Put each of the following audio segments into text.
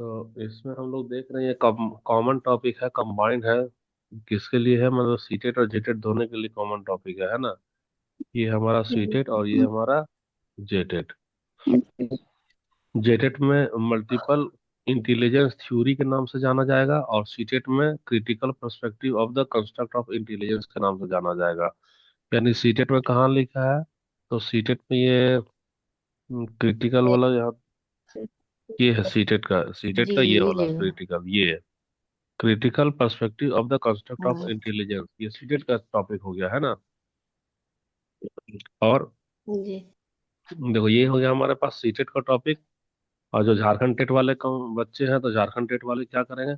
तो इसमें हम लोग देख रहे हैं कॉमन टॉपिक है, कंबाइंड है। किसके लिए है? मतलब सीटेट और जेटेट दोनों के लिए कॉमन टॉपिक है ना। ये हमारा सीटेट और ये हमारा जेटेट। जेटेट में मल्टीपल इंटेलिजेंस थ्योरी के नाम से जाना जाएगा और सीटेट में critical perspective of the construct of intelligence के नाम से जाना जाएगा। यानी सीटेट में कहाँ लिखा है? तो सीटेट में ये क्रिटिकल वाला यहाँ, ये है सीटेट का। सीटेट जी का ये वाला मिलेगा। क्रिटिकल, ये है critical perspective of the construct of हाँ इंटेलिजेंस। ये सीटेट का टॉपिक हो गया है ना। और जी देखो, ये हो गया हमारे पास सीटेट का टॉपिक। और जो झारखंड टेट वाले बच्चे हैं, तो झारखंड टेट वाले क्या करेंगे?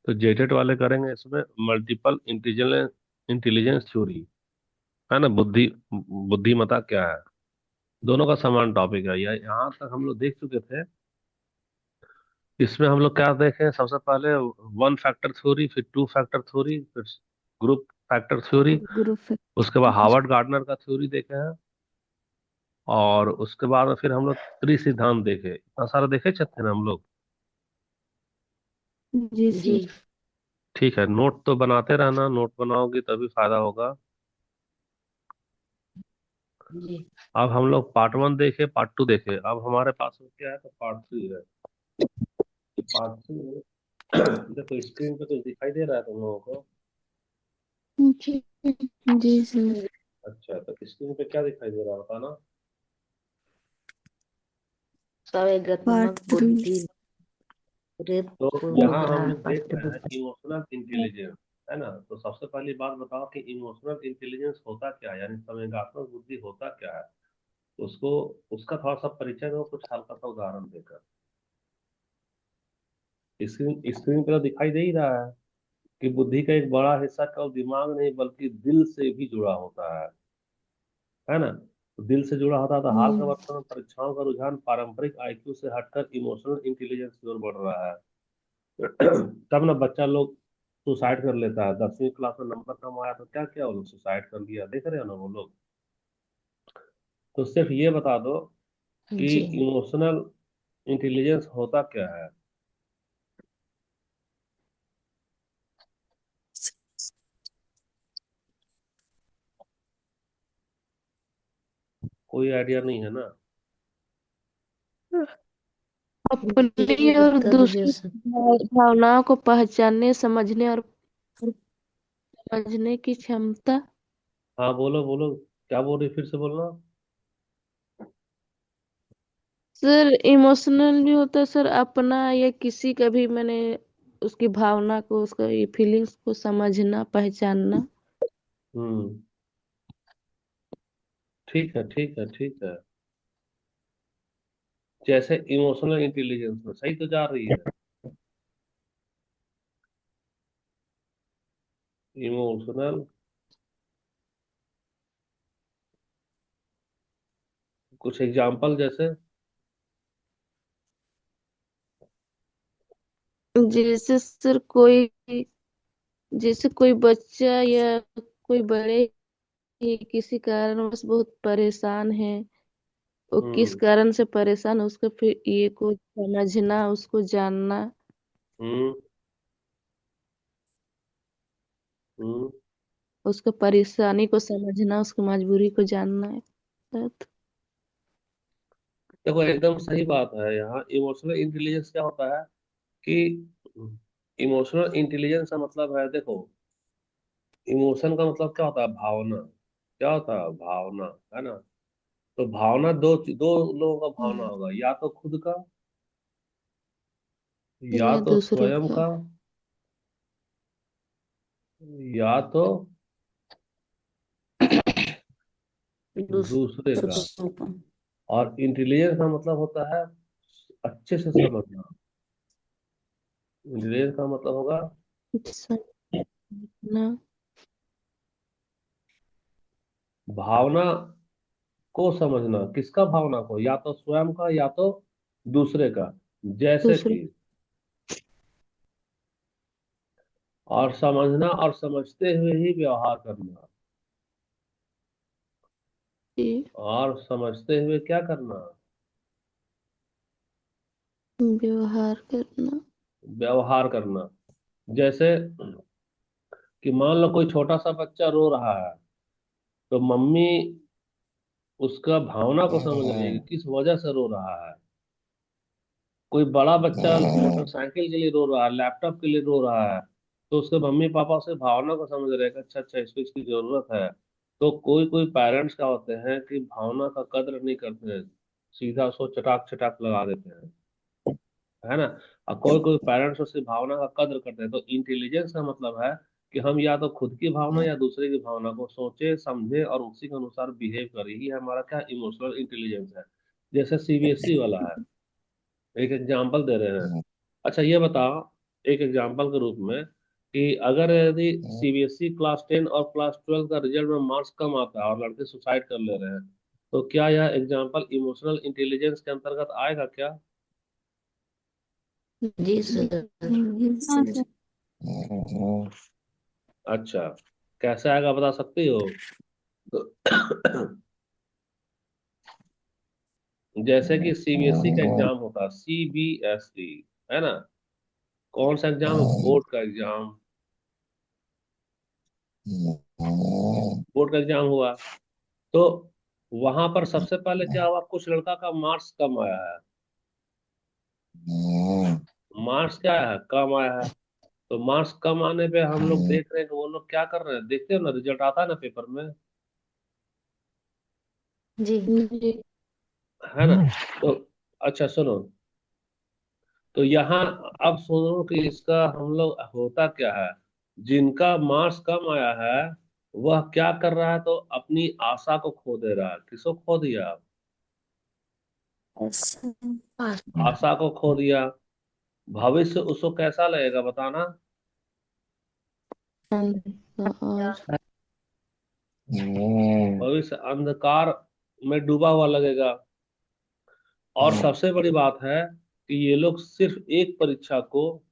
तो जेटेट वाले करेंगे इसमें मल्टीपल इंटेलिजेंस इंटेलिजेंस थ्योरी, है ना। बुद्धिमत्ता क्या है? दोनों का समान टॉपिक है। यह यहाँ तक हम लोग देख चुके थे। इसमें हम लोग क्या देखे? सबसे पहले वन फैक्टर थ्योरी, फिर टू फैक्टर थ्योरी, फिर ग्रुप फैक्टर थ्योरी। ग्रुप। उसके बाद हार्वर्ड गार्डनर का थ्योरी देखे हैं। और उसके बाद में फिर हम लोग त्रिसिद्धांत देखे। इतना सारा देखे चलते ना हम लोग। जी जी सर। ठीक है, नोट तो बनाते रहना। नोट बनाओगे तभी फायदा होगा। जी अब हम लोग पार्ट वन देखे, पार्ट टू देखे। अब हमारे पास में क्या है? तो पार्ट थ्री है। पार्ट थ्री में देखो, स्क्रीन पे कुछ दिखाई दे रहा है तुम लोगों को? जी जी सर। अच्छा, तो स्क्रीन पे क्या दिखाई दे रहा होता ना? पार्ट संवेगात्मक थ्री। बुद्धि तो यहाँ हम पूर्वाधार लोग देख पाठ्य रहे हैं पुस्तक। इमोशनल इंटेलिजेंस, है ना। तो सबसे पहली बात बताओ कि इमोशनल इंटेलिजेंस होता क्या है, यानी संवेगात्मक बुद्धि होता क्या है। उसको, उसका थोड़ा सा परिचय दो कुछ हल्का सा उदाहरण देकर। स्क्रीन स्क्रीन पर तो दिखाई दे ही रहा है कि बुद्धि का एक बड़ा हिस्सा केवल दिमाग नहीं बल्कि दिल से भी जुड़ा होता है ना। तो दिल से जुड़ा होता है। तो हाल के हम्म। वर्षों में परीक्षाओं का रुझान पारंपरिक आईक्यू से हटकर इमोशनल इंटेलिजेंस की ओर बढ़ रहा है। तब ना बच्चा लोग सुसाइड कर लेता है। 10वीं क्लास में नंबर कम आया तो क्या किया? वो लोग सुसाइड कर लिया। देख रहे हो ना वो लोग। तो सिर्फ ये बता दो कि जी इमोशनल इंटेलिजेंस होता क्या है। कोई आइडिया नहीं है ना? अपनी और तब दूसरी जैसे भावनाओं को पहचानने, समझने और समझने की क्षमता। हाँ, बोलो बोलो। क्या बोल रही? फिर से बोलना। सर इमोशनल भी होता है सर, अपना या किसी का भी मैंने उसकी भावना को, उसका ये फीलिंग्स को समझना, पहचानना। हम्म। ठीक है, ठीक है, ठीक है। जैसे इमोशनल इंटेलिजेंस में सही तो जा रही है। इमोशनल, कुछ एग्जांपल जैसे? जैसे सर कोई, जैसे कोई बच्चा या कोई बड़े ही किसी कारणवश बहुत परेशान है। वो किस हम्म। कारण से परेशान है, उसको फिर ये को समझना, उसको जानना, हम्म। हम्म। उसको परेशानी को समझना, उसकी मजबूरी को जानना है सर। देखो, एकदम सही बात है। यहाँ इमोशनल इंटेलिजेंस क्या होता है कि इमोशनल इंटेलिजेंस का मतलब है, देखो, इमोशन का मतलब क्या होता है? भावना। क्या होता है? भावना, है ना। तो भावना दो दो लोगों का भावना हम्म। होगा, या तो खुद का, या या तो दूसरों स्वयं का। का, या तो दूसरे का। दूसरों का। और इंटेलिजेंस का मतलब होता है अच्छे से समझना। इंटेलिजेंस का मतलब होगा समझना। भावना को समझना। किसका भावना को? या तो स्वयं का, या तो दूसरे का। जैसे दूसरों कि, और समझना और समझते हुए ही व्यवहार करना। की। और समझते हुए क्या करना? व्यवहार करना। व्यवहार करना। जैसे कि मान लो कोई छोटा सा बच्चा रो रहा है, तो मम्मी उसका भावना को समझ रही है कि किस वजह से रो रहा है। कोई बड़ा बच्चा मोटरसाइकिल के लिए रो रहा है, लैपटॉप के लिए रो रहा है, तो उसके मम्मी पापा उसके भावना को समझ रहे हैं कि अच्छा अच्छा इसको इसकी जरूरत है। तो कोई कोई पेरेंट्स क्या होते हैं कि भावना का कद्र नहीं करते हैं, सीधा उसको चटाक चटाक लगा देते हैं, है ना। और कोई कोई पेरेंट्स उसकी भावना का कद्र करते हैं। तो इंटेलिजेंस का मतलब है कि हम या तो खुद की भावना या दूसरे की भावना को सोचे समझे और उसी के अनुसार बिहेव करें, ही हमारा क्या इमोशनल इंटेलिजेंस है। जैसे सीबीएसई वाला है, एक एग्जाम्पल दे रहे हैं। अच्छा ये बताओ, एक एग्जाम्पल के रूप में, कि अगर यदि सीबीएसई क्लास 10 और क्लास 12 का रिजल्ट में मार्क्स कम आता है और लड़के सुसाइड कर ले रहे हैं, तो क्या यह एग्जाम्पल इमोशनल इंटेलिजेंस के अंतर्गत आएगा क्या? जी सर। हाँ सर। अच्छा, कैसे आएगा बता सकती हो? जैसे कि सीबीएसई का एग्जाम होता है, सीबीएसई, है ना। कौन सा एग्जाम? बोर्ड का एग्जाम। बोर्ड का एग्जाम हुआ, तो वहां पर सबसे पहले क्या हुआ, कुछ लड़का का मार्क्स कम आया है। मार्क्स क्या आया है? कम आया है। तो मार्क्स कम आने पे हम लोग देख रहे हैं कि वो लोग क्या कर रहे हैं, देखते हो ना, रिजल्ट आता है ना पेपर में, जी जी। है ना। तो अच्छा सुनो, तो यहाँ अब सुनो कि इसका हम लोग होता क्या है। जिनका मार्क्स कम आया है वह क्या कर रहा है, तो अपनी आशा को खो दे रहा है। किसको खो दिया? आशा को खो दिया। भविष्य उसको कैसा लगेगा बताना? अंधकार। भविष्य अंधकार में डूबा हुआ लगेगा। और सबसे बड़ी बात है कि ये लोग सिर्फ एक परीक्षा को,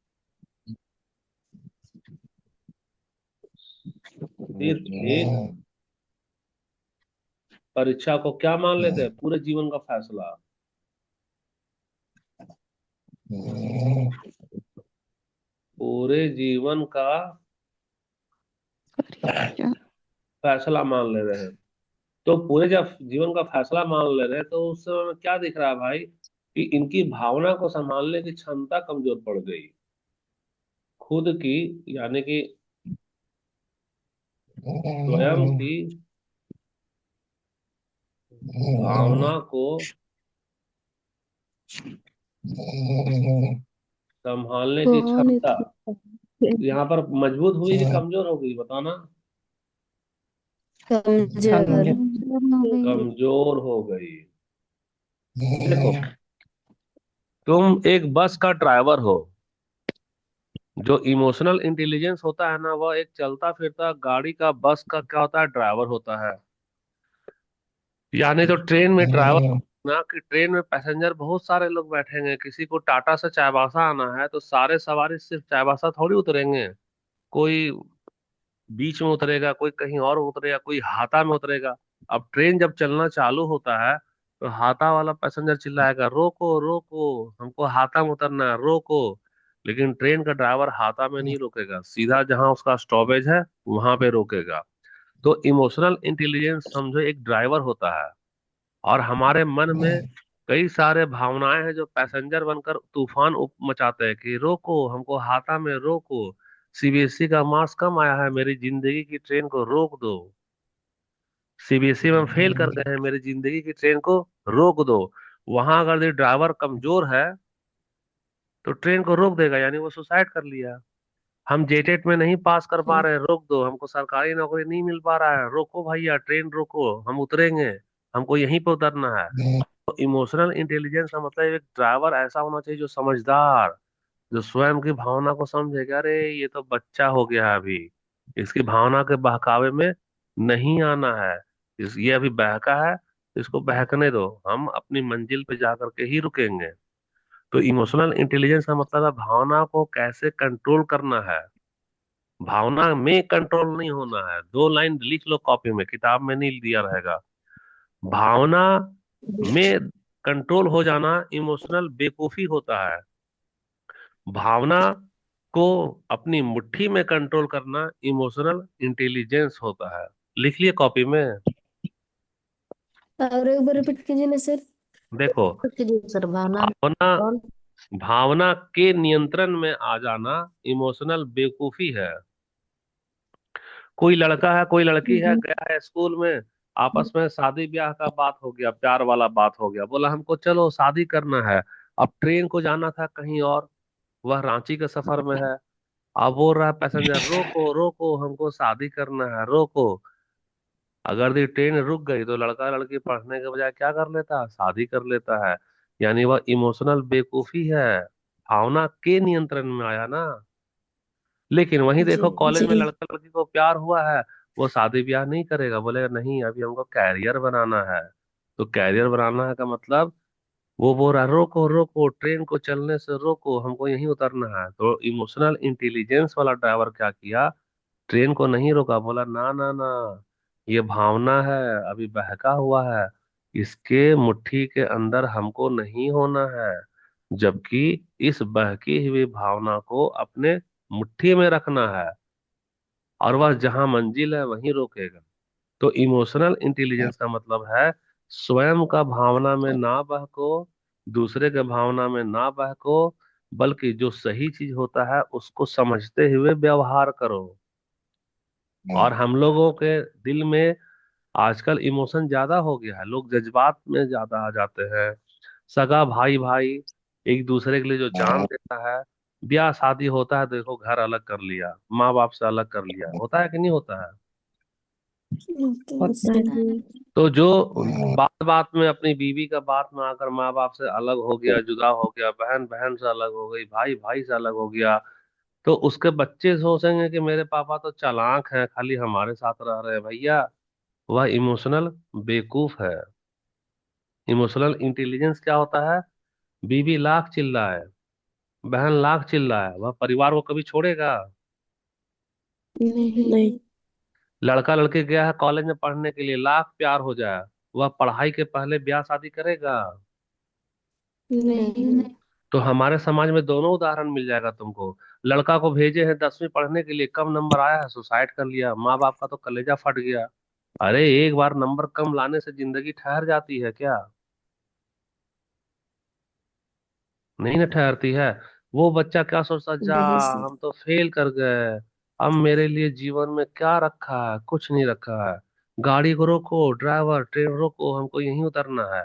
सिर्फ एक परीक्षा को क्या मान लेते हैं, पूरे जीवन का फैसला। पूरे जीवन का क्या? फैसला मान ले रहे हैं। तो पूरे जब जीवन का फैसला मान ले रहे हैं, तो उस समय में क्या दिख रहा है भाई, कि इनकी भावना को संभालने की क्षमता कमजोर पड़ गई। खुद की, यानी कि स्वयं की भावना को संभालने की कौन क्षमता इतना यहाँ पर मजबूत हुई कि कमजोर हो गई बताना? कमजोर। कमजोर हो गई। कमजोर हो गई। देखो, तुम एक बस का ड्राइवर हो। जो इमोशनल इंटेलिजेंस होता है ना, वह एक चलता फिरता गाड़ी का, बस का क्या होता है, ड्राइवर होता है। यानी तो ट्रेन में ड्राइवर ना, कि ट्रेन में पैसेंजर बहुत सारे लोग बैठेंगे, किसी को टाटा से चाईबासा आना है तो सारे सवारी सिर्फ चाईबासा थोड़ी उतरेंगे। कोई बीच में उतरेगा, कोई कहीं और उतरेगा, कोई हाता में उतरेगा। अब ट्रेन जब चलना चालू होता है, तो हाता वाला पैसेंजर चिल्लाएगा, रोको रोको, हमको हाता में उतरना है, रोको। लेकिन ट्रेन का ड्राइवर हाता में नहीं रोकेगा, सीधा जहां उसका स्टॉपेज है वहां पे रोकेगा। तो इमोशनल इंटेलिजेंस समझो एक ड्राइवर होता है। और हमारे मन में कई सारे भावनाएं हैं जो पैसेंजर बनकर तूफान मचाते हैं कि रोको हमको, हाथा में रोको, सीबीएसई का मार्क्स कम आया है, मेरी जिंदगी की ट्रेन को रोक दो, सीबीएसई में फेल कर गए हैं, मेरी जिंदगी की ट्रेन को रोक दो। वहां अगर ये ड्राइवर कमजोर है तो ट्रेन को रोक देगा, यानी वो सुसाइड कर लिया। हम जेटेट में नहीं पास कर पा रहे हैं, रोक दो, हमको सरकारी नौकरी नहीं मिल पा रहा है, रोको भैया, ट्रेन रोको, हम उतरेंगे, हमको यहीं पे उतरना है। तो इमोशनल इंटेलिजेंस का मतलब एक ड्राइवर ऐसा होना चाहिए जो समझदार, जो स्वयं की भावना को समझे कि अरे ये तो बच्चा हो गया है अभी, इसकी भावना के बहकावे में नहीं आना है, ये अभी बहका है, इसको बहकने दो, हम अपनी मंजिल पे जाकर के ही रुकेंगे। तो इमोशनल इंटेलिजेंस का मतलब है भावना को कैसे कंट्रोल करना है। भावना में कंट्रोल नहीं होना है, 2 लाइन लिख लो कॉपी में, किताब में नहीं दिया रहेगा। भावना में कंट्रोल हो जाना इमोशनल बेवकूफी होता है। भावना को अपनी मुट्ठी में कंट्रोल करना इमोशनल इंटेलिजेंस होता है। लिख लिए कॉपी में। और एक बार रिपीट कीजिए ना सर। देखो, कीजिए सर। भावना भावना कौन? भावना के नियंत्रण में आ जाना इमोशनल बेवकूफी है। कोई लड़का है, कोई लड़की है, गया है स्कूल में, आपस में शादी ब्याह का बात हो गया, प्यार वाला बात हो गया, बोला हमको चलो शादी करना है। अब ट्रेन को जाना था कहीं और, वह रांची के सफर में है। अब बोल रहा है पैसेंजर, रोको रोको हमको शादी करना है, रोको। अगर ये ट्रेन रुक गई तो लड़का लड़की पढ़ने के बजाय क्या कर लेता है, शादी कर लेता है। यानी वह इमोशनल बेवकूफी है, भावना के नियंत्रण में आया ना। लेकिन वहीं जी देखो, कॉलेज में जी। लड़का लड़की को प्यार हुआ है, वो शादी ब्याह नहीं करेगा, बोलेगा नहीं अभी हमको कैरियर बनाना है। तो कैरियर बनाना है का मतलब, वो बोल रहा है रोको रोको ट्रेन को चलने से रोको, हमको यहीं उतरना है। तो इमोशनल इंटेलिजेंस वाला ड्राइवर क्या किया, ट्रेन को नहीं रोका, बोला ना ना ना, ये भावना है, अभी बहका हुआ है, इसके मुट्ठी के अंदर हमको नहीं होना है। जबकि इस बहकी हुई भावना को अपने मुट्ठी में रखना है, और वह जहां मंजिल है वहीं रोकेगा। तो इमोशनल इंटेलिजेंस का मतलब है, स्वयं का भावना में ना बहको, दूसरे के भावना में ना बहको, बल्कि जो सही चीज होता है उसको समझते हुए व्यवहार करो। और हम लोगों के दिल में आजकल इमोशन ज्यादा हो गया है, लोग जज्बात में ज्यादा आ जाते हैं। सगा भाई भाई एक दूसरे के लिए जो जान देता है, ब्याह शादी होता है, देखो घर अलग कर लिया, माँ बाप से अलग कर लिया, होता है कि नहीं होता है। होता है। तो जो बात बात में अपनी बीवी का बात में आकर माँ बाप से अलग हो गया, जुदा हो गया, बहन बहन से अलग हो गई, भाई भाई से अलग हो गया, तो उसके बच्चे सोचेंगे कि मेरे पापा तो चालाक हैं, खाली हमारे साथ रह रहे हैं। भैया, वह इमोशनल बेवकूफ है। इमोशनल इंटेलिजेंस क्या होता है, बीवी लाख चिल्लाए, बहन लाख चिल्लाए, वह परिवार को कभी छोड़ेगा। नहीं। नहीं। लड़का लड़की गया है कॉलेज में पढ़ने के लिए, लाख प्यार हो जाए, वह पढ़ाई के पहले ब्याह शादी करेगा। नहीं। तो हमारे समाज में दोनों उदाहरण मिल जाएगा तुमको। लड़का को भेजे हैं 10वीं पढ़ने के लिए, कम नंबर आया है, सुसाइड कर लिया, माँ बाप का तो कलेजा फट गया। अरे एक बार नंबर कम लाने से जिंदगी ठहर जाती है क्या? नहीं ना ठहरती है। वो बच्चा क्या सोचता, जा नहीं सर। हम तो फेल कर गए, अब मेरे लिए जीवन में क्या रखा है, कुछ नहीं रखा है। गाड़ी को रोको, ड्राइवर ट्रेन रोको, हमको यहीं उतरना है।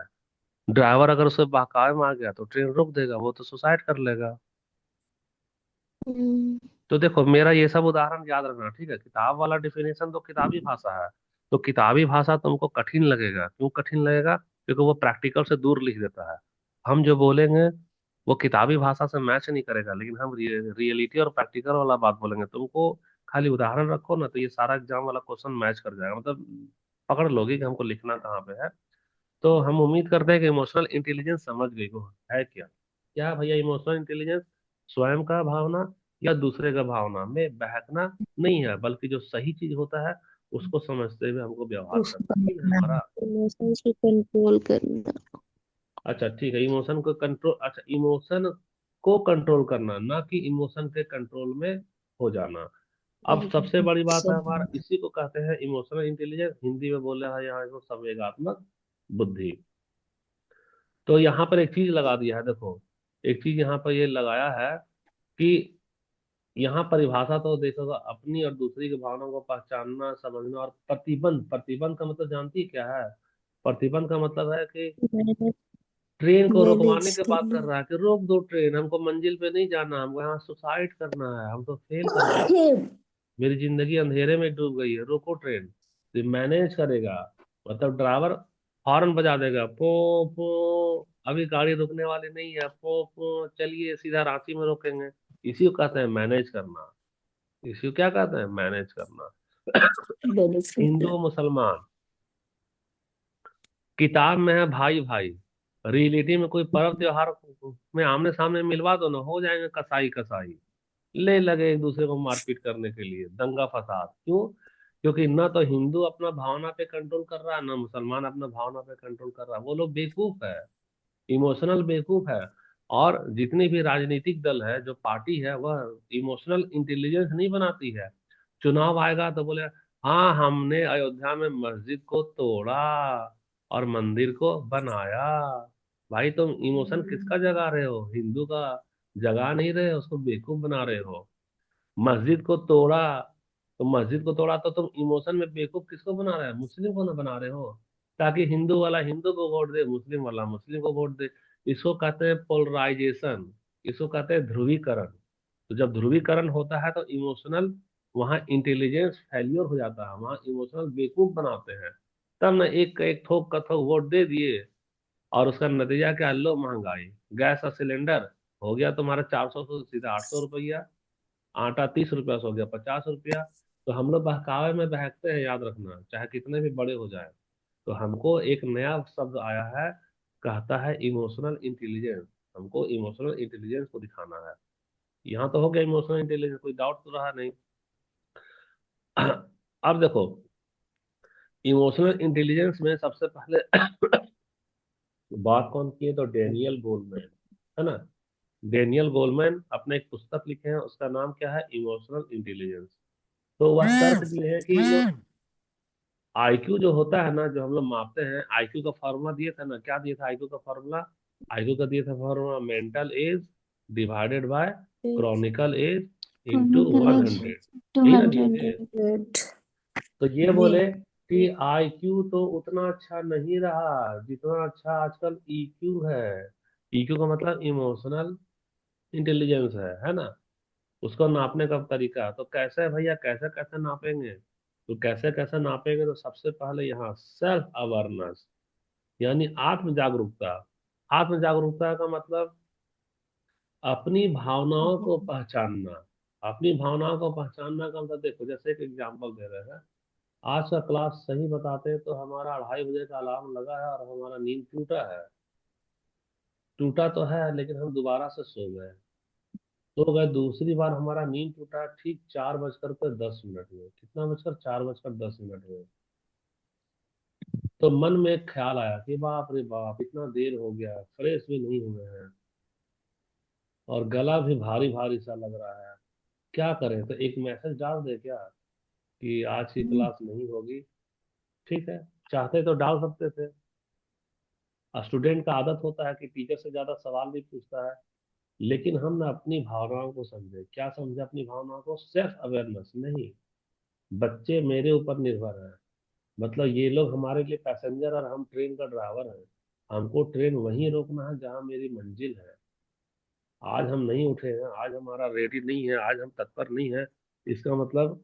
ड्राइवर अगर उसे बहकावे में आ गया तो ट्रेन रोक देगा, वो तो सुसाइड कर लेगा। हम्म, तो देखो, मेरा ये सब उदाहरण याद रखना, ठीक है। किताब वाला डिफिनेशन तो किताबी भाषा है, तो किताबी भाषा तुमको कठिन लगेगा। क्यों कठिन लगेगा? क्योंकि वो प्रैक्टिकल से दूर लिख देता है। हम जो बोलेंगे वो किताबी भाषा से मैच नहीं करेगा, लेकिन हम रियलिटी और प्रैक्टिकल वाला बात बोलेंगे तुमको। खाली उदाहरण रखो ना, तो ये सारा एग्जाम वाला क्वेश्चन मैच कर जाएगा, मतलब पकड़ लोगे कि हमको लिखना कहाँ पे है। तो हम उम्मीद करते हैं कि इमोशनल इंटेलिजेंस समझ गई हो है क्या। क्या भैया, इमोशनल इंटेलिजेंस स्वयं का भावना या दूसरे का भावना में बहकना नहीं है, बल्कि जो सही चीज होता है उसको समझते हुए हमको व्यवहार करना उसको है। ठीक है अपना हमारा। इमोशंस को कंट्रोल करना। अच्छा ठीक है, इमोशन को कंट्रोल, अच्छा इमोशन को कंट्रोल करना, ना कि इमोशन के कंट्रोल में हो जाना। अब सबसे बड़ी बात है हमारा, सब। इसी को कहते हैं इमोशनल इंटेलिजेंस, हिंदी में बोले हैं यहाँ इसको संवेगात्मक बुद्धि। तो यहाँ पर एक चीज लगा दिया है, देखो, एक चीज यहाँ पर ये लगाया है कि यहाँ परिभाषा तो देखोगा, अपनी और दूसरी की भावनाओं को पहचानना समझना, और प्रतिबंध, प्रतिबंध का मतलब जानती है क्या है? प्रतिबंध का मतलब है कि ट्रेन को रुकवाने मैनेज की बात कर करना। रहा है कि रोक दो ट्रेन, हमको मंजिल पे नहीं जाना, हमको यहाँ सुसाइड करना है, हम तो फेल कर गए, मेरी जिंदगी अंधेरे में डूब गई है, रोको ट्रेन। तो मैनेज करेगा, मतलब ड्राइवर हॉर्न बजा देगा, पो पो, अभी गाड़ी रुकने वाली नहीं है, पो पो चलिए सीधा रांची में रोकेंगे। इसी को कहते हैं मैनेज करना। इसी को क्या कहते हैं, मैनेज करना। मैनेज करना। हिंदू मुसलमान, किताब में है भाई भाई, रियलिटी में कोई पर्व त्योहार में आमने सामने मिलवा दो ना, हो जाएंगे कसाई कसाई, ले लगे एक दूसरे को मारपीट करने के लिए, दंगा फसाद। क्यों? क्योंकि ना तो हिंदू अपना भावना पे कंट्रोल कर रहा है, ना मुसलमान अपना भावना पे कंट्रोल कर रहा है, वो लोग बेवकूफ है। इमोशनल बेवकूफ है। और जितनी भी राजनीतिक दल है, जो पार्टी है, वह इमोशनल इंटेलिजेंस नहीं बनाती है। चुनाव आएगा तो बोले, हाँ हमने अयोध्या में मस्जिद को तोड़ा और मंदिर को बनाया। भाई तुम इमोशन किसका जगा रहे हो? हिंदू का जगा नहीं रहे हो, उसको बेवकूफ बना रहे हो। मस्जिद को तोड़ा, तो मस्जिद को तोड़ा तो तुम इमोशन में बेवकूफ किसको बना रहे हो? मुस्लिम को ना बना रहे हो, ताकि हिंदू वाला हिंदू को वोट दे, मुस्लिम वाला मुस्लिम को वोट दे। इसको कहते हैं पोलराइजेशन, इसको कहते हैं ध्रुवीकरण। तो जब ध्रुवीकरण होता है तो इमोशनल, वहाँ इंटेलिजेंस फेल्योर हो जाता है, वहाँ इमोशनल बेवकूफ बनाते हैं। तब ना एक एक थोक का थोक वोट दे दिए, और उसका नतीजा क्या? लो महंगाई। गैस का सिलेंडर हो गया तुम्हारा 400 से सीधा 800 रुपया, आटा 30 रुपया से हो गया 50 रुपया। तो हम लोग बहकावे में बहकते हैं, याद रखना, चाहे कितने भी बड़े हो जाए। तो हमको एक नया शब्द आया है, कहता है इमोशनल इंटेलिजेंस। हमको इमोशनल इंटेलिजेंस को दिखाना है। यहाँ तो हो गया इमोशनल इंटेलिजेंस, कोई डाउट तो रहा नहीं। अब देखो, इमोशनल इंटेलिजेंस में सबसे पहले बात कौन की है? तो डेनियल गोलमैन, है ना। डेनियल गोलमैन अपने एक पुस्तक लिखे हैं, उसका नाम क्या है? Emotional intelligence. तो वह तर्क दिए हैं कि जो आईक्यू जो होता है ना, जो हम लोग मापते हैं, आईक्यू का फॉर्मूला दिए थे ना, क्या दिए था आईक्यू का फॉर्मूला? आईक्यू का दिए था formula, mental age divided by chronicle age into one Chronicle hundred to यही ना दिए थे? 100. तो ये जी बोले कि आईक्यू तो उतना अच्छा नहीं रहा जितना अच्छा आजकल ईक्यू है। ईक्यू का मतलब इमोशनल इंटेलिजेंस है ना। उसको नापने का तरीका तो कैसे है भैया? कैसे कैसे नापेंगे? तो कैसे कैसे नापेंगे? तो सबसे पहले यहाँ सेल्फ अवेयरनेस, यानी आत्म जागरूकता। आत्म जागरूकता का मतलब अपनी भावनाओं को पहचानना। अपनी भावनाओं को पहचानना का मतलब, देखो जैसे एक एग्जांपल दे रहे हैं। आज का क्लास सही बताते हैं तो हमारा 2:30 बजे का अलार्म लगा है और हमारा नींद टूटा है। टूटा तो है, लेकिन हम दोबारा से सो गए। सो गए, दूसरी बार हमारा नींद टूटा ठीक 4:10 में। कितना बजकर? 4:10 में। तो मन में एक ख्याल आया कि बाप रे बाप, इतना देर हो गया, फ्रेश भी नहीं हुए हैं, और गला भी भारी भारी सा लग रहा है। क्या करें? तो एक मैसेज डाल दे क्या कि आज की क्लास नहीं होगी? ठीक है, चाहते तो डाल सकते थे। स्टूडेंट का आदत होता है कि टीचर से ज्यादा सवाल भी पूछता है। लेकिन हम ना अपनी भावनाओं को समझे। क्या समझे अपनी भावनाओं को? सेल्फ अवेयरनेस नहीं। बच्चे मेरे ऊपर निर्भर है, मतलब ये लोग हमारे लिए पैसेंजर और हम ट्रेन का ड्राइवर हैं। हमको ट्रेन वहीं रोकना है जहां मेरी मंजिल है। आज हम नहीं उठे हैं, आज हमारा रेडी नहीं है, आज हम तत्पर नहीं है, इसका मतलब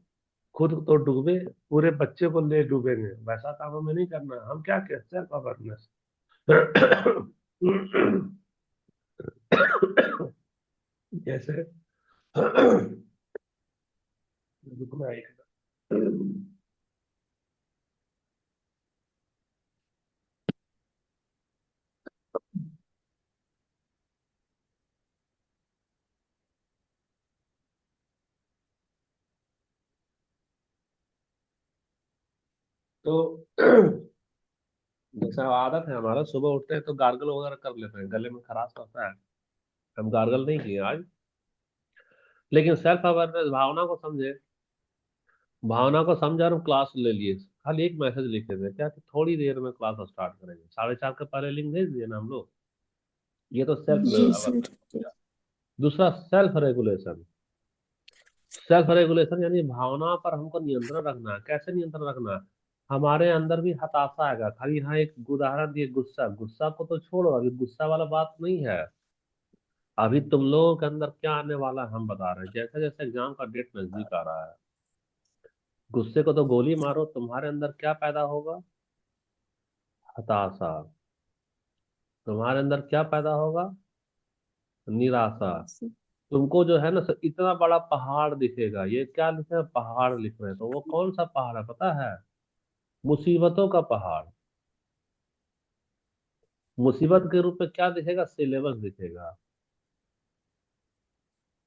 खुद तो डूबे, पूरे बच्चे को ले डूबेंगे, वैसा काम हमें नहीं करना है। हम क्या कहते हैं? Self awareness. जैसे रुकना एक, तो जैसा आदत है हमारा, सुबह उठते हैं तो गार्गल वगैरह कर लेते हैं, गले में खराश होता है, हम गार्गल नहीं किए आज। लेकिन सेल्फ अवेयरनेस, भावना को समझे। भावना को समझा और क्लास ले लिए, खाली एक मैसेज लिखे थे क्या कि थोड़ी देर में क्लास स्टार्ट करेंगे, 4:30 के पहले लिंक भेज दिए ना हम लोग। ये तो सेल्फ जी सर। अवेयरनेस हो गया। दूसरा सेल्फ रेगुलेशन। सेल्फ रेगुलेशन यानी भावना पर हमको नियंत्रण रखना है। कैसे नियंत्रण रखना है? हमारे अंदर भी हताशा आएगा, खाली यहाँ एक उदाहरण दिए, गुस्सा। गुस्सा को तो छोड़ो, अभी गुस्सा वाला बात नहीं है। अभी तुम लोगों के अंदर क्या आने वाला है हम बता रहे हैं। जैसे जैसे एग्जाम का डेट नजदीक आ रहा है, गुस्से को तो गोली मारो, तुम्हारे अंदर क्या पैदा होगा? हताशा। तुम्हारे अंदर क्या पैदा होगा? निराशा। तुमको जो है ना इतना बड़ा पहाड़ दिखेगा, ये क्या लिखे हैं? पहाड़ लिख रहे हैं, तो वो कौन सा पहाड़ है पता है? मुसीबतों का पहाड़। मुसीबत के रूप में क्या दिखेगा? सिलेबस दिखेगा।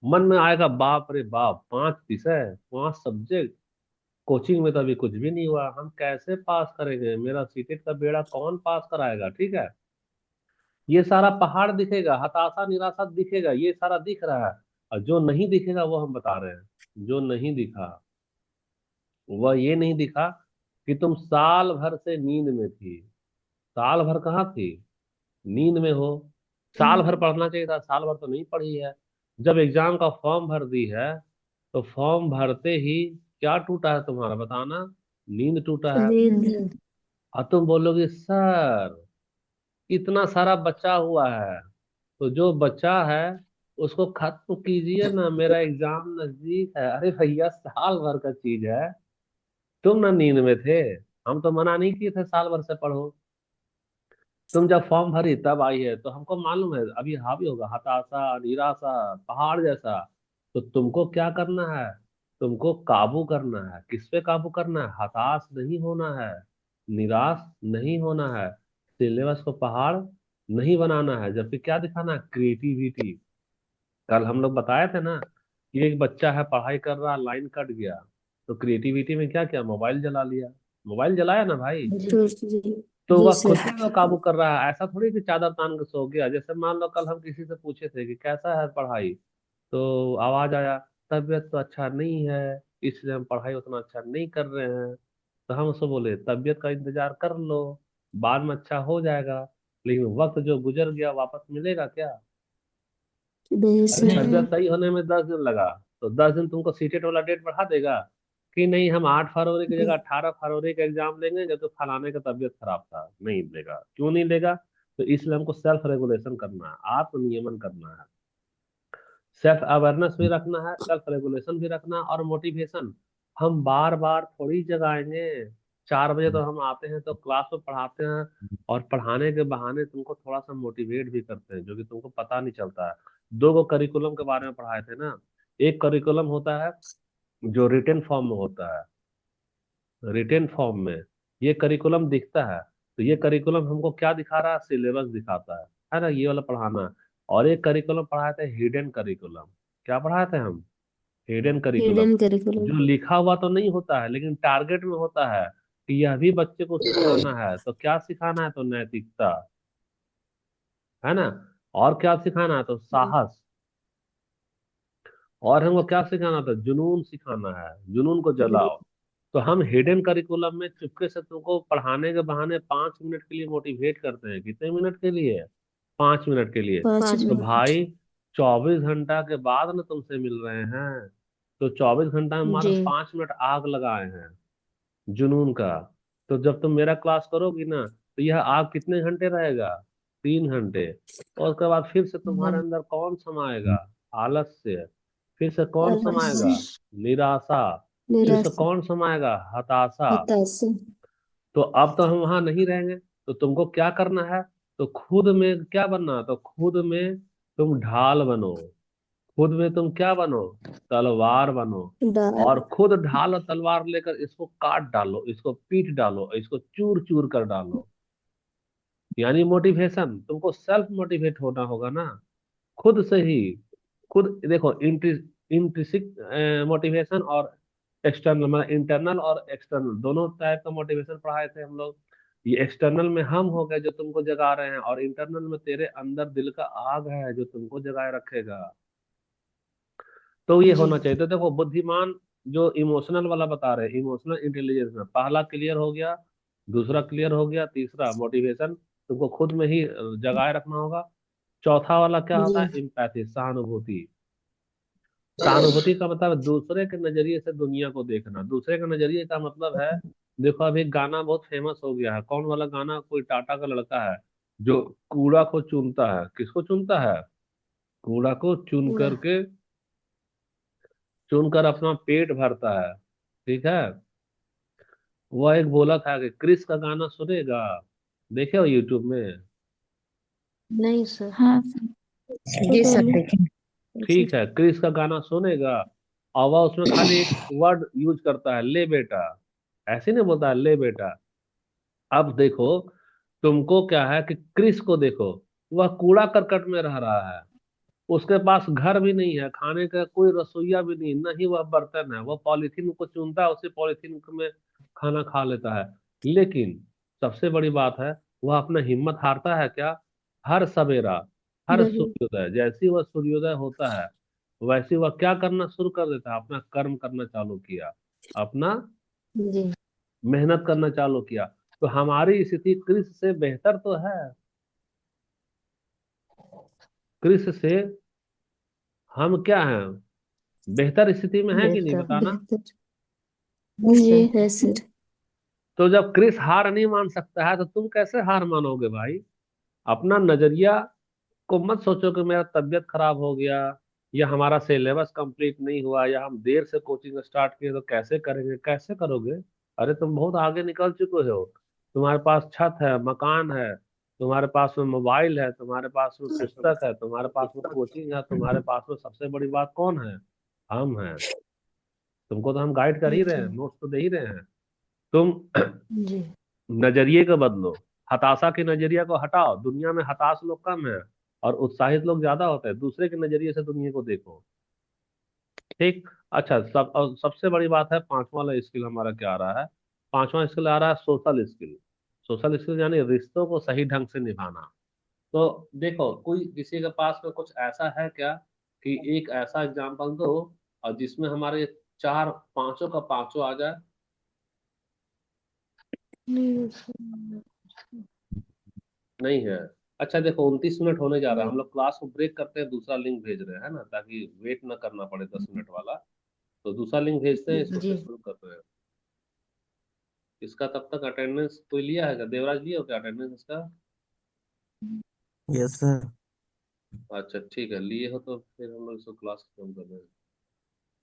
मन में आएगा बाप रे बाप, 5 विषय, 5 सब्जेक्ट, कोचिंग में तो अभी कुछ भी नहीं हुआ, हम कैसे पास करेंगे? मेरा सीटेट का बेड़ा कौन पास कराएगा? ठीक है। ये सारा पहाड़ दिखेगा, हताशा निराशा दिखेगा, ये सारा दिख रहा है। और जो नहीं दिखेगा वो हम बता रहे हैं। जो नहीं दिखा वह ये नहीं दिखा कि तुम साल भर से नींद में थी। साल भर कहाँ थी? नींद में हो। साल भर पढ़ना चाहिए था, साल भर तो नहीं पढ़ी है। जब एग्जाम का फॉर्म भर दी है तो फॉर्म भरते ही क्या टूटा है तुम्हारा, बताना? नींद टूटा है। नींद। और तुम बोलोगे सर इतना सारा बचा हुआ है। तो जो बचा है उसको खत्म कीजिए ना, मेरा एग्जाम नजदीक है। अरे भैया साल भर का चीज है। तुम ना नींद में थे, हम तो मना नहीं किए थे साल भर से पढ़ो। तुम जब फॉर्म भरी तब आई है, तो हमको मालूम है अभी हावी होगा हताशा निराशा, पहाड़ जैसा। तो तुमको क्या करना है? तुमको काबू करना है। किस पे काबू करना है? हताश नहीं होना है, निराश नहीं होना है, सिलेबस को पहाड़ नहीं बनाना है। जबकि क्या दिखाना है? क्रिएटिविटी। कल हम लोग बताए थे ना कि एक बच्चा है पढ़ाई कर रहा, लाइन कट गया, तो क्रिएटिविटी में क्या किया? मोबाइल जला लिया। मोबाइल जलाया ना भाई। जी। तो जी। तो जी वह खुद सर। पे वो काबू कर रहा है। ऐसा थोड़ी कि चादर तान के सो गया। जैसे मान लो कल हम किसी से पूछे थे कि कैसा है पढ़ाई, तो आवाज आया तबीयत तो अच्छा नहीं है, इसलिए हम पढ़ाई उतना अच्छा नहीं कर रहे हैं। तो हम उसको बोले तबीयत का इंतजार कर लो, बाद में अच्छा हो जाएगा। लेकिन वक्त जो गुजर गया वापस मिलेगा क्या? नहीं अरे सर। तबीयत सही होने में 10 दिन लगा, तो 10 दिन तुमको सीटेट वाला डेट बढ़ा देगा कि नहीं हम 8 फरवरी की जगह 18 फरवरी का एग्जाम लेंगे जब तो फलाने का तबीयत खराब था? नहीं लेगा। क्यों नहीं लेगा? तो इसलिए हमको सेल्फ रेगुलेशन करना है, आत्मनियमन करना है। सेल्फ अवेयरनेस भी रखना है, सेल्फ रेगुलेशन भी रखना है, और मोटिवेशन। हम बार बार थोड़ी जगाएंगे। 4 बजे तो हम आते हैं तो क्लास में पढ़ाते हैं, और पढ़ाने के बहाने तुमको थोड़ा सा मोटिवेट भी करते हैं, जो कि तुमको पता नहीं चलता है। दो गो करिकुलम के बारे में पढ़ाए थे ना। एक करिकुलम होता है जो रिटन फॉर्म में होता है, रिटेन फॉर्म में ये करिकुलम दिखता है। तो ये करिकुलम हमको क्या दिखा रहा है? सिलेबस दिखाता है ना, ये वाला पढ़ाना है। और एक करिकुलम पढ़ाए थे हिडन करिकुलम। क्या पढ़ाए थे हम? Hidden curriculum. Hidden curriculum. जो लिखा हुआ तो नहीं होता है लेकिन टारगेट में होता है कि यह भी बच्चे को सिखाना है। तो क्या सिखाना है? तो नैतिकता, है ना। और क्या सिखाना है? तो साहस। और हमको क्या सिखाना था? जुनून सिखाना है, जुनून को जलाओ। तो हम हिडन करिकुलम में चुपके से तुमको पढ़ाने के बहाने 5 मिनट के लिए मोटिवेट करते हैं। कितने मिनट के लिए? 5 मिनट के लिए। पाँच 5 तो मिनट। मिनट भाई 24 घंटा के बाद ना तुमसे मिल रहे हैं, तो 24 घंटा में मात्र जी। 5 मिनट आग लगाए हैं जुनून का। तो जब तुम मेरा क्लास करोगी ना तो यह आग कितने घंटे रहेगा? 3 घंटे। और उसके बाद फिर से तुम्हारे हाँ। अंदर कौन समाएगा? आलस्य। फिर से कौन आलस्य। समाएगा? निराशा। फिर से निराशा। कौन समाएगा? हताशा। हताशा। तो अब तो हम वहां नहीं रहेंगे। तो तुमको क्या करना है? तो खुद में क्या बनना है? तो खुद में तुम ढाल बनो। खुद में तुम क्या बनो? तलवार बनो। डाल। और खुद ढाल और तलवार लेकर इसको काट डालो, इसको पीट डालो, इसको चूर चूर कर डालो। यानी मोटिवेशन, तुमको सेल्फ मोटिवेट होना होगा ना, खुद से ही। खुद देखो, इंट्रिसिक मोटिवेशन और एक्सटर्नल, मतलब इंटरनल और एक्सटर्नल दोनों टाइप का मोटिवेशन पढ़ाए थे हम लोग। ये एक्सटर्नल में हम हो गए जो तुमको जगा रहे हैं, और इंटरनल में तेरे अंदर दिल का आग है जो तुमको जगाए रखेगा। तो ये जी। होना चाहिए। तो देखो बुद्धिमान जो इमोशनल वाला बता रहे हैं, इमोशनल इंटेलिजेंस में पहला क्लियर हो गया, दूसरा क्लियर हो गया, तीसरा मोटिवेशन तुमको खुद में ही जगाए रखना होगा। चौथा वाला क्या होता जी। है? इम्पैथी, सहानुभूति। सहानुभूति का मतलब है दूसरे के नजरिए से दुनिया को देखना। दूसरे के नजरिए का मतलब है, देखो अभी गाना बहुत फेमस हो गया है, कौन वाला गाना? कोई टाटा का लड़का है जो कूड़ा को चुनता है। किसको चुनता है? कूड़ा को कूड़ा। चुनकर अपना पेट भरता है। ठीक है। वह एक बोला था कि क्रिस का गाना सुनेगा, देखे हो यूट्यूब में? नहीं सर। हाँ तो जी सर पहले देखें। जी। ठीक है, क्रिस का गाना सुनेगा, और वह उसमें खाली एक वर्ड यूज करता है, ले बेटा। ऐसे नहीं बोलता है ले बेटा। अब देखो, तुमको क्या है कि क्रिस को देखो, वह कूड़ा करकट में रह रहा है। उसके पास घर भी नहीं है, खाने का कोई रसोईया भी नहीं, न ही वह बर्तन है। वह पॉलिथीन को चुनता है, उसी पॉलिथीन में खाना खा लेता है। लेकिन सबसे बड़ी बात है, वह अपना हिम्मत हारता है क्या? हर सवेरा, हर वही। सूर्योदय, जैसे ही वह सूर्योदय होता है वैसे ही वह क्या करना शुरू कर देता है, अपना कर्म करना चालू किया, अपना जी। मेहनत करना चालू किया। तो हमारी स्थिति कृषि से बेहतर तो है? कृषि से हम क्या हैं, बेहतर स्थिति में है कि नहीं, बेहतर बताना। बेहतर। जी। है सर। तो जब कृषि हार नहीं मान सकता है तो तुम कैसे हार मानोगे भाई? अपना नजरिया को मत सोचो कि मेरा तबीयत खराब हो गया, या हमारा सिलेबस कंप्लीट नहीं हुआ, या हम देर से कोचिंग स्टार्ट किए तो कैसे करेंगे, कैसे करोगे। अरे तुम बहुत आगे निकल चुके हो। तुम्हारे पास छत है, मकान है, तुम्हारे पास में मोबाइल है, तुम्हारे पास में पुस्तक है, तुम्हारे पास में कोचिंग है, तुम्हारे पास में सबसे बड़ी बात कौन है, हम हैं। तुमको तो हम गाइड कर ही रहे जी। हैं, नोट्स तो दे ही रहे हैं। तुम जी। नजरिए को बदलो, हताशा के नजरिया को हटाओ। दुनिया में हताश लोग कम है और उत्साहित लोग ज्यादा होते हैं। दूसरे के नजरिए से दुनिया को देखो। ठीक। अच्छा, सबसे बड़ी बात है, पांचवा वाला स्किल हमारा क्या आ रहा है? पांचवा स्किल आ रहा है सोशल स्किल। सोशल स्किल यानी रिश्तों को सही ढंग से निभाना। तो देखो, कोई किसी के पास में कुछ ऐसा है क्या कि एक ऐसा एग्जांपल दो और जिसमें हमारे चार, पांचों का पांचों आ जाए। नहीं है? अच्छा देखो, 29 मिनट होने जा रहा है, हम लोग क्लास को ब्रेक करते हैं, दूसरा लिंक भेज रहे हैं ना, ताकि वेट ना करना पड़े 10 मिनट वाला। तो दूसरा लिंक भेजते हैं, इसको जी। फिर शुरू करते हैं। इसका तब तक अटेंडेंस कोई लिया है क्या? देवराज लिया हो क्या अटेंडेंस इसका? Yes sir. अच्छा ठीक है, लिए हो तो फिर हम लोग इसको क्लास खत्म कर रहे हैं।